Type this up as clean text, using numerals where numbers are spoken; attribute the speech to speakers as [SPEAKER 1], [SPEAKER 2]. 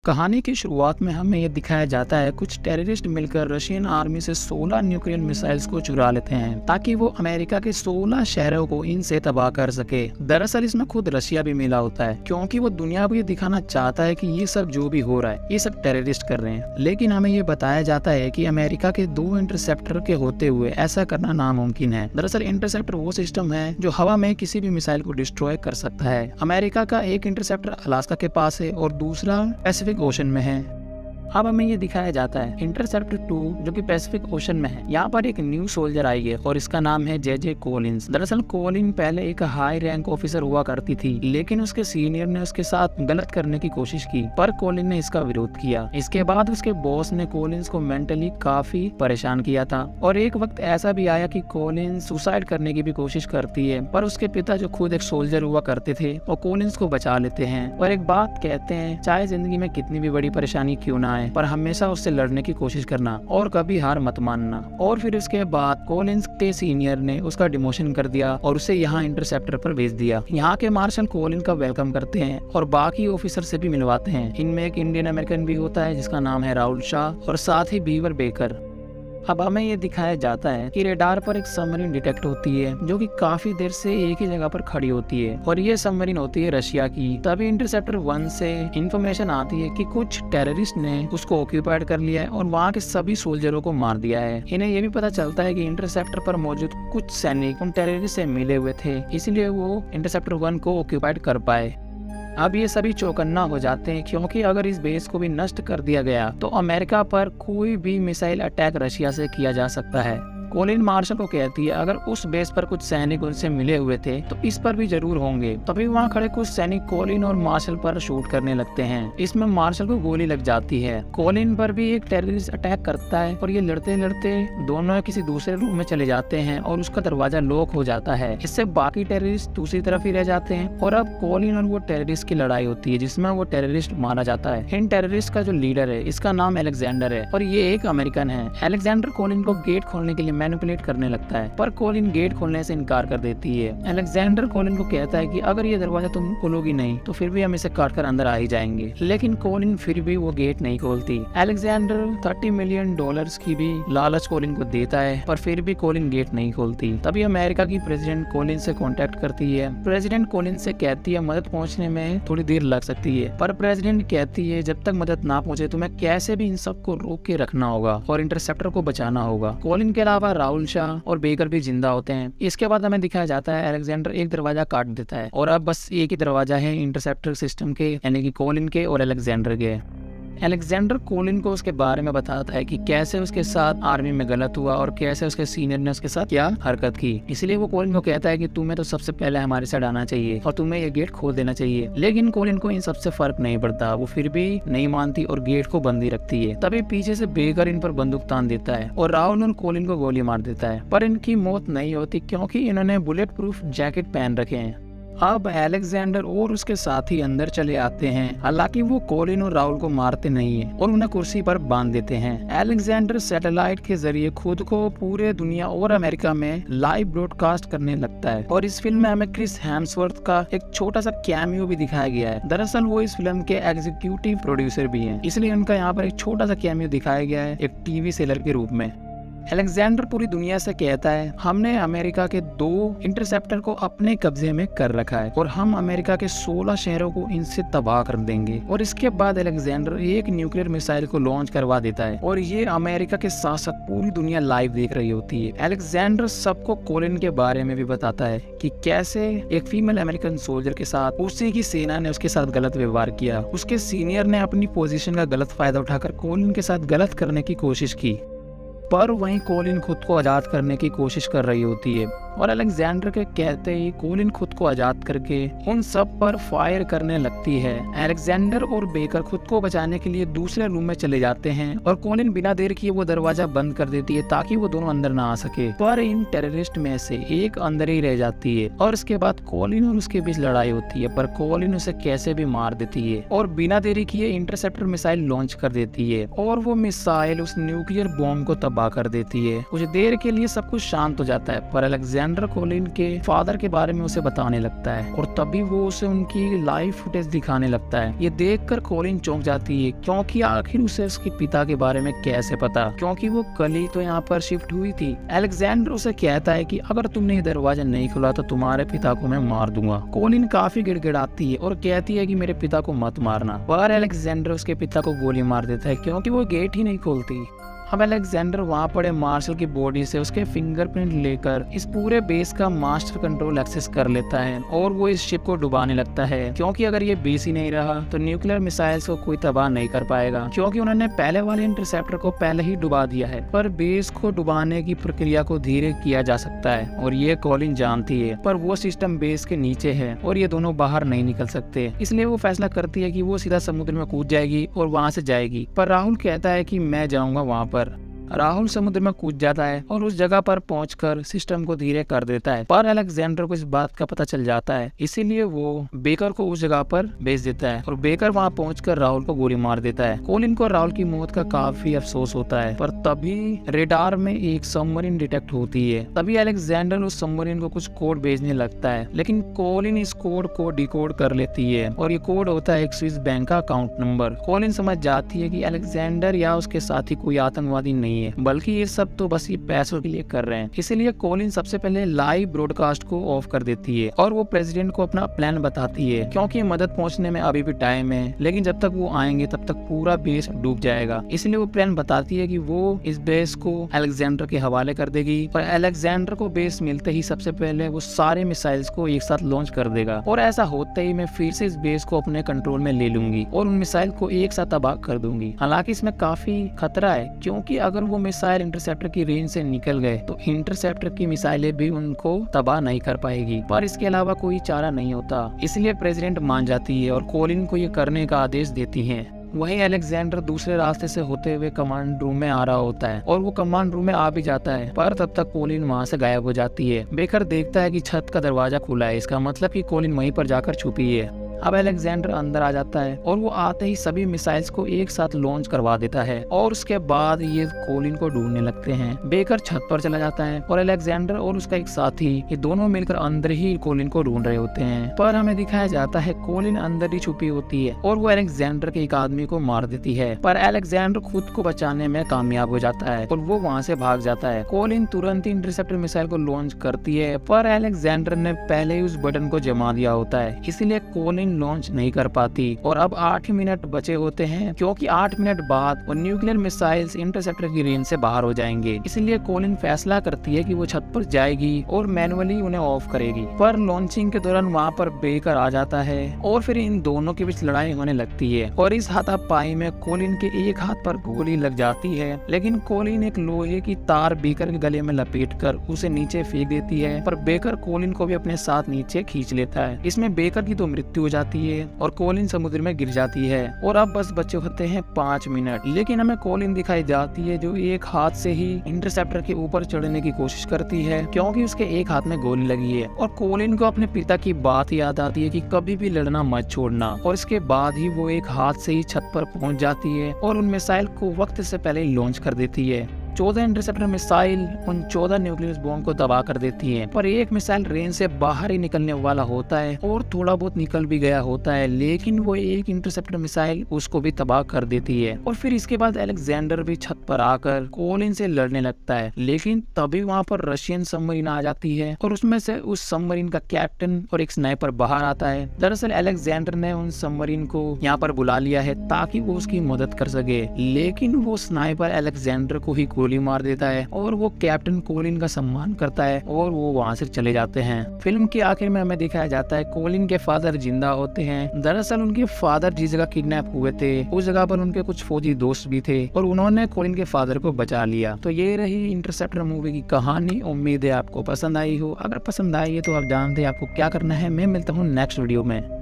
[SPEAKER 1] कहानी की शुरुआत में हमें ये दिखाया जाता है कुछ टेररिस्ट मिलकर रशियन आर्मी से 16 न्यूक्लियर मिसाइल्स को चुरा लेते हैं ताकि वो अमेरिका के 16 शहरों को इनसे तबाह कर सके। दरअसल इसमें खुद रशिया भी मिला होता है क्योंकि वो दुनिया को ये दिखाना चाहता है कि ये सब जो भी हो रहा है ये सब टेररिस्ट कर रहे हैं। लेकिन हमें ये बताया जाता है कि अमेरिका के 2 इंटरसेप्टर के होते हुए ऐसा करना नामुमकिन है। दरअसल इंटरसेप्टर वो सिस्टम है जो हवा में किसी भी मिसाइल को डिस्ट्रॉय कर सकता है। अमेरिका का एक इंटरसेप्टर अलास्का के पास है और दूसरा पैसिफिक ओशन में है। अब हमें ये दिखाया जाता है इंटरसेप्टर 2 जो कि पैसिफिक ओशन में है। यहाँ पर एक न्यू सोल्जर आई है और इसका नाम है जे कॉलिंस। दरअसल कॉलिन पहले एक हाई रैंक ऑफिसर हुआ करती थी, लेकिन उसके सीनियर ने उसके साथ गलत करने की कोशिश की पर कॉलिन ने इसका विरोध किया। इसके बाद उसके बॉस ने कॉलिंस को मेंटली काफी परेशान किया था और एक वक्त ऐसा भी आया कि कॉलिंस सुसाइड करने की भी कोशिश करती है, पर उसके पिता जो खुद एक सोल्जर हुआ करते थे वो कॉलिंस को बचा लेते हैं और एक बात कहते हैं, चाहे जिंदगी में कितनी भी बड़ी परेशानी क्यों ना आए पर हमेशा उससे लड़ने की कोशिश करना और कभी हार मत मानना। और फिर उसके बाद कॉलिंस के सीनियर ने उसका डिमोशन कर दिया और उसे यहाँ इंटरसेप्टर पर भेज दिया। यहाँ के मार्शल कॉलिन का वेलकम करते हैं और बाकी ऑफिसर से भी मिलवाते हैं। इनमें एक इंडियन अमेरिकन भी होता है जिसका नाम है राहुल शाह और साथ ही बीवर बेकर। अब हमें ये दिखाया जाता है कि रेडार पर एक सबमरीन डिटेक्ट होती है जो कि काफी देर से एक ही जगह पर खड़ी होती है और ये सबमरीन होती है रशिया की। तभी इंटरसेप्टर 1 से इंफॉर्मेशन आती है कि कुछ टेररिस्ट ने उसको ऑक्यूपाइड कर लिया है और वहाँ के सभी सोल्जरों को मार दिया है। इन्हें ये भी पता चलता है कि इंटरसेप्टर पर मौजूद कुछ सैनिक उन टेररिस्ट से मिले हुए थे, इसलिए वो इंटरसेप्टर 1 को ऑक्यूपाइड कर पाए। अब ये सभी चौकन्ना हो जाते हैं क्योंकि अगर इस बेस को भी नष्ट कर दिया गया तो अमेरिका पर कोई भी मिसाइल अटैक रशिया से किया जा सकता है। कॉलिन मार्शल को कहती है अगर उस बेस पर कुछ सैनिक उनसे मिले हुए थे तो इस पर भी जरूर होंगे। तभी वहाँ खड़े कुछ सैनिक कॉलिन और मार्शल पर शूट करने लगते हैं। इसमें मार्शल को गोली लग जाती है। कॉलिन पर भी एक टेररिस्ट अटैक करता है और ये लड़ते लड़ते दोनों किसी दूसरे रूम में चले जाते हैं और उसका दरवाजा लॉक हो जाता है। इससे बाकी टेररिस्ट दूसरी तरफ ही रह जाते हैं और अब कॉलिन और वो टेररिस्ट की लड़ाई होती है जिसमें वो टेररिस्ट मारा जाता है। इन टेररिस्ट का जो लीडर है इसका नाम अलेक्जेंडर है और ये एक अमेरिकन है। अलेक्जेंडर कॉलिन को गेट खोलने के लिए मैनिपुलेट करने लगता है पर कॉलिन गेट खोलने से इनकार कर देती है। अलेक्जेंडर कॉलिन को कहता है कि अगर ये दरवाजा तुम खोलोगी नहीं तो फिर भी हम इसे काट कर अंदर आ ही जाएंगे, लेकिन कॉलिन फिर भी वो गेट नहीं खोलती। अलेक्जेंडर $30 मिलियन की भी लालच कॉलिन को देता है पर फिर भी कॉलिन गेट नहीं खोलती। तभी अमेरिका की प्रेसिडेंट कॉलिन से कॉन्टेक्ट करती है। प्रेसिडेंट कॉलिन से कहती है मदद पहुँचने में थोड़ी देर लग सकती है, पर प्रेसिडेंट कहती है जब तक मदद ना पहुँचे तुम्हें कैसे भी इन सबको रोक के रखना होगा और इंटरसेप्टर को बचाना होगा। कॉलिन के अलावा राहुल शाह और बेकर भी जिंदा होते हैं। इसके बाद हमें दिखाया जाता है अलेक्जेंडर एक दरवाजा काट देता है और अब बस एक ही दरवाजा है इंटरसेप्टर सिस्टम के, यानी कि कॉलिन के और अलेक्जेंडर के। अलेक्जेंडर कॉलिन को उसके बारे में बताता है कि कैसे उसके साथ आर्मी में गलत हुआ और कैसे उसके सीनियर ने उसके साथ क्या हरकत की। इसलिए वो कॉलिन को कहता है कि तुम्हें तो सबसे पहले हमारे साथ आना चाहिए और तुम्हें ये गेट खोल देना चाहिए, लेकिन कॉलिन को इन सबसे फर्क नहीं पड़ता। वो फिर भी नहीं मानती और गेट को बंद ही रखती है। तभी पीछे से बेकर इन पर बंदूक तान देता है और राहुल और कॉलिन को गोली मार देता है, पर इनकी मौत नहीं होती क्योंकि इन्होंने बुलेट प्रूफ जैकेट पहन रखे हैं। अब अलेक्जेंडर और उसके साथी अंदर चले आते हैं। हालांकि वो कॉलिन और राहुल को मारते नहीं है और उन्हें कुर्सी पर बांध देते हैं। अलेक्जेंडर सैटेलाइट के जरिए खुद को पूरे दुनिया और अमेरिका में लाइव ब्रॉडकास्ट करने लगता है और इस फिल्म में हमें क्रिस हेम्सवर्थ का एक छोटा सा कैमियो भी दिखाया गया है। दरअसल वो इस फिल्म के एग्जीक्यूटिव प्रोड्यूसर भी हैं, इसलिए उनका यहाँ पर एक छोटा सा कैमियो दिखाया गया है एक टीवी सेलर के रूप में। अलेक्जेंडर पूरी दुनिया से कहता है हमने अमेरिका के 2 इंटरसेप्टर को अपने कब्जे में कर रखा है और हम अमेरिका के 16 शहरों को इनसे तबाह कर देंगे। और इसके बाद अलेक्जेंडर एक न्यूक्लियर मिसाइल को लॉन्च करवा देता है और ये अमेरिका के साथ साथ पूरी दुनिया लाइव देख रही होती है। अलेक्जेंडर सबको कॉलिन के बारे में भी बताता है कि कैसे एक फीमेल अमेरिकन सोल्जर के साथ उसी की सेना ने उसके साथ गलत व्यवहार किया। उसके सीनियर ने अपनी पोजीशन का गलत फायदा उठाकर कॉलिन के साथ गलत करने की कोशिश की, पर वहीं कॉलिन खुद को आजाद करने की कोशिश कर रही होती है और अलेक्जेंडर के कहते ही कॉलिन खुद को आजाद करके उन सब पर फायर करने लगती है। अलेक्जेंडर और बेकर खुद को बचाने के लिए दूसरे रूम में चले जाते हैं और कॉलिन बिना देर किए वो दरवाजा बंद कर देती है ताकि वो दोनों अंदर ना आ सके, पर इन टेररिस्ट में से एक अंदर ही रह जाती है और इसके बाद कॉलिन और उसके बीच लड़ाई होती है, पर कॉलिन उसे कैसे भी मार देती है और बिना देरी किए इंटरसेप्टर मिसाइल लॉन्च कर देती है और वो मिसाइल उस न्यूक्लियर बॉम्ब को तबाह कर देती है। कुछ देर के लिए सब कुछ शांत हो जाता है पर अलेक्जेंडर अलेक्जेंडर कोलिन के फादर के बारे में उसे बताने लगता है और तभी वो उसे उनकी लाइव फुटेज दिखाने लगता है। ये देखकर कोलिन चौंक जाती है क्योंकि आखिर उसे उसके पिता के बारे में कैसे पता, क्योंकि वो कल ही तो यहाँ पर शिफ्ट हुई थी। अलेक्जेंडर उसे कहता है कि अगर तुमने ये दरवाजा नहीं खुला तो तुम्हारे पिता को मैं मार दूंगा। कोलिन काफी गिड़गिड़ाती है और कहती है कि मेरे पिता को मत मारना, पर अलेक्जेंडर उसके पिता को गोली मार देता है क्योंकि वो गेट ही नहीं खोलती। अब अलेक्जेंडर वहाँ पड़े मार्शल की बॉडी से उसके फिंगरप्रिंट लेकर इस पूरे बेस का मास्टर कंट्रोल एक्सेस कर लेता है और वो इस शिप को डुबाने लगता है, क्योंकि अगर ये बेस ही नहीं रहा तो न्यूक्लियर मिसाइल्स को कोई तबाह नहीं कर पाएगा, क्योंकि उन्होंने पहले वाले इंटरसेप्टर को पहले ही डुबा दिया है। पर बेस को डुबाने की प्रक्रिया को धीरे किया जा सकता है और ये कोलिन जानती है, पर वो सिस्टम बेस के नीचे है और ये दोनों बाहर नहीं निकल सकते। इसलिए वो फैसला करती है कि वो सीधा समुद्र में कूद जाएगी और वहाँ से जाएगी। पर राहुल कहता है कि मैं जाऊंगा वहाँ पर। राहुल समुद्र में कूद जाता है और उस जगह पर पहुंचकर सिस्टम को धीरे कर देता है, पर अलेक्जेंडर को इस बात का पता चल जाता है, इसीलिए वो बेकर को उस जगह पर भेज देता है और बेकर वहां पहुंचकर राहुल को गोली मार देता है। कोलिन को राहुल की मौत का काफी अफसोस होता है, पर तभी रेडार में एक सबमरीन डिटेक्ट होती है। तभी अलेक्जेंडर उस सबमरीन को कुछ कोड भेजने लगता है, लेकिन कोलिन इस कोड को डिकोड कर लेती है और ये कोड होता है एक स्विस बैंक का अकाउंट नंबर। कोलिन समझ जाती है कि अलेक्जेंडर या उसके साथी कोई आतंकवादी नहीं है, बल्कि ये सब तो बस ये पैसों के लिए कर रहे हैं। इसीलिए कोलिन सबसे पहले लाइव ब्रॉडकास्ट को ऑफ कर देती है और वो प्रेसिडेंट को अपना प्लान बताती है, क्योंकि मदद पहुंचने में अभी भी टाइम है, लेकिन जब तक वो आएंगे तब तक पूरा बेस डूब जाएगा। इसलिए वो प्लान बताती है कि वो इस बेस को अलेक्जेंडर के हवाले कर देगी, पर अलेक्जेंडर को बेस मिलते ही सबसे पहले वो सारे मिसाइल्स को एक साथ लॉन्च कर देगा और ऐसा होते ही मैं फिर से इस बेस को अपने कंट्रोल में ले लूंगी और उन मिसाइल को एक साथ तबाह कर दूंगी। हालांकि इसमें काफी खतरा है, क्योंकि अगर वो मिसाइल इंटरसेप्टर की रेंज से निकल गए तो इंटरसेप्टर की मिसाइलें भी उनको तबाह नहीं कर पाएगी, पर इसके अलावा कोई चारा नहीं होता। इसलिए प्रेसिडेंट मान जाती है और कोलिन को ये करने का आदेश देती है। वहीं अलेक्जेंडर दूसरे रास्ते से होते हुए कमांड रूम में आ रहा होता है और वो कमांड रूम में आ भी जाता है, पर तब तक कोलिन वहाँ से गायब हो जाती है। बेकर देखता है कि छत का दरवाजा खुला है, इसका मतलब कि कोलिन वहीं पर जाकर छुपी है। अब अलेक्जेंडर अंदर आ जाता है और वो आते ही सभी मिसाइल्स को एक साथ लॉन्च करवा देता है और उसके बाद ये कोलिन को ढूंढने लगते हैं। बेकर छत पर चला जाता है और अलेक्जेंडर और उसका एक साथी ये दोनों मिलकर अंदर ही कोलिन को ढूंढ रहे होते हैं, पर हमें दिखाया जाता है कोलिन अंदर ही छुपी होती है और वो अलेक्जेंडर के एक आदमी को मार देती है, पर अलेक्जेंडर खुद को बचाने में कामयाब हो जाता है और वो वहाँ से भाग जाता है। कोलिन तुरंत ही इंटरसेप्टर मिसाइल को लॉन्च करती है, पर अलेक्जेंडर ने पहले ही उस बटन को जमा दिया होता है, इसीलिए कोलिन लॉन्च नहीं कर पाती और अब 8 मिनट बचे होते हैं, क्योंकि 8 मिनट बाद वो न्यूक्लियर मिसाइल्स इंटरसेप्टर की रेंज से बाहर हो जाएंगे। इसलिए कोलिन फैसला करती है कि वो छत पर जाएगी और मैनुअली उन्हें ऑफ करेगी, पर लॉन्चिंग के दौरान वहाँ पर बेकर आ जाता है और फिर इन दोनों के बीच लड़ाई होने लगती है और इस हाथापाई में कोलिन के एक हाथ पर गोली लग जाती है, लेकिन कोलिन एक लोहे की तार बेकर के गले में लपेटकर उसे नीचे फेंक देती है, पर बेकर कोलिन को भी अपने साथ नीचे खींच लेता है। इसमें बेकर की तो मृत्यु हो जाती है और कोलिन समुद्र में गिर जाती है और अब बस बचे होते हैं 5 मिनट, लेकिन हमें कोलिन दिखाई जाती है जो एक हाथ से ही इंटरसेप्टर के ऊपर चढ़ने की कोशिश करती है, क्योंकि उसके एक हाथ में गोली लगी है और कोलिन को अपने पिता की बात याद आती है कि कभी भी लड़ना मत छोड़ना, और इसके बाद ही वो एक हाथ से ही छत पर पहुंच जाती है और उन मिसाइल को वक्त से पहले लॉन्च कर देती है। 14 इंटरसेप्टर मिसाइल उन 14 न्यूक्लियर बॉम्ब को तबाह कर देती है, पर एक मिसाइल रेंज से बाहर ही निकलने वाला होता है और थोड़ा बहुत निकल भी गया होता है, लेकिन वो एक इंटरसेप्टर मिसाइल उसको भी तबाह कर देती है। और फिर इसके बाद अलेक्जेंडर भी छत पर आकर कोलिन से लड़ने लगता है, लेकिन तभी वहाँ पर रशियन सबमरीन आ जाती है और उसमें से उस सबमरीन का कैप्टन और एक स्नाइपर बाहर आता है। दरअसल अलेक्जेंडर ने उन सबमरीन को यहाँ पर बुला लिया है ताकि वो उसकी मदद कर सके, लेकिन वो स्नाइपर अलेक्जेंडर को ही गोली मार देता है और वो कैप्टन कोलिन का सम्मान करता है और वो वहाँ से चले जाते हैं। फिल्म के आखिर में हमें दिखाया जाता है कोलिन के फादर जिंदा होते हैं। दरअसल उनके फादर जिस जगह किडनैप हुए थे उस जगह पर उनके कुछ फौजी दोस्त भी थे और उन्होंने कोलिन के फादर को बचा लिया। तो ये रही इंटरसेप्टर मूवी की कहानी। उम्मीद है आपको पसंद आई हो। अगर पसंद आई है तो आप जानते हैं आपको क्या करना है। मैं मिलता हूँ नेक्स्ट वीडियो में।